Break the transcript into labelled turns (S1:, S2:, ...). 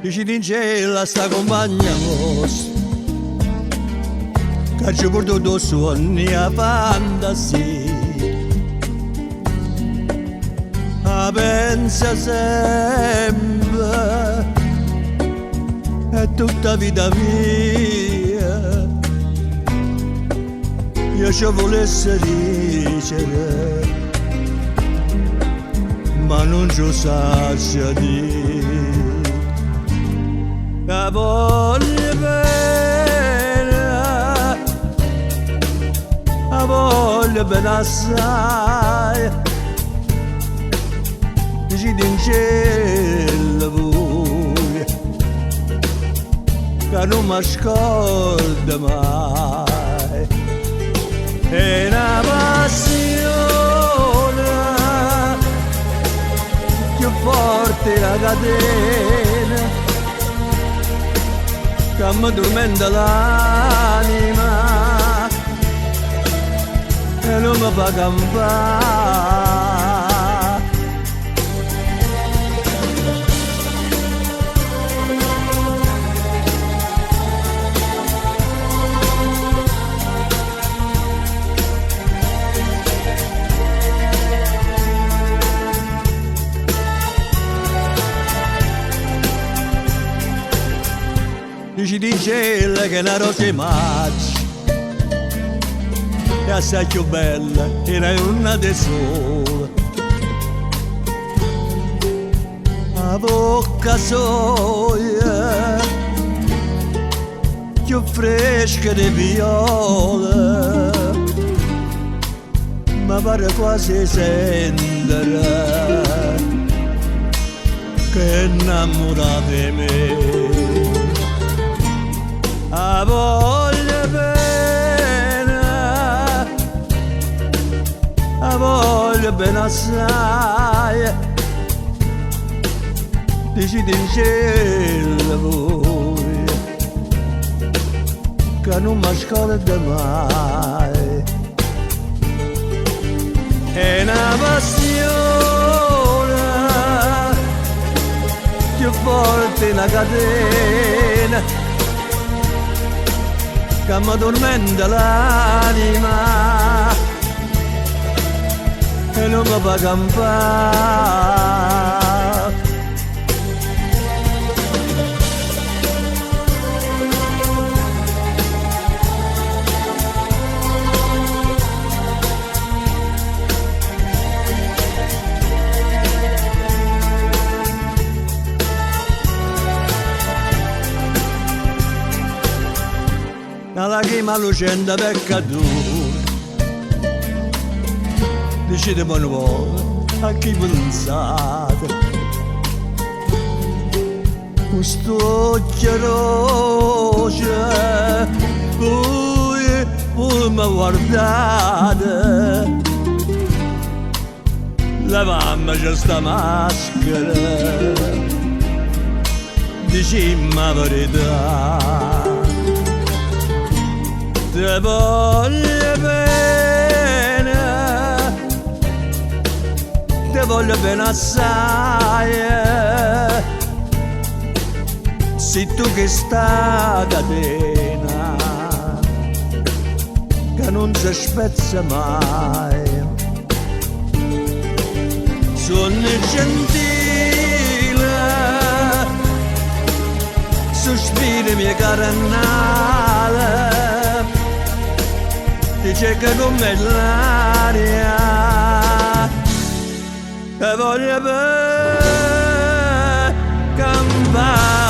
S1: Dici in cielo sta compagna vostra che ci porta due sogni a fantasia, ma pensa sempre è tutta vita mia, io ci volessi dicere ma non ci saggio dire. La voglio bene assai, decidi in cielo voi, che non mi ascolta mai, è una passione più forte la catena che mi tormenta l'anima e non mi fa campare. Dici di cielo che una rosa magia è assai più bella e non è una di sola, la bocca soia più fresca di viola, ma pare quasi sentire che è innamorata di me. La voglio bene assai, decidi in cielo voi, che non mi ascolta mai, è una passione più forte una catena che mi tormenta l'anima e non mi fa campare. Una lacrima lucente peccatore decide buon uomo a chi pensate, questo occhio roce voi mi guardate, levammoci sta maschera, dicimmi la verità. Te voglio bene assai, sei tu che sta catena che non si spezza mai, sono gentile, sospiri miei carnale, dice che con me l'aria te voglio per campare.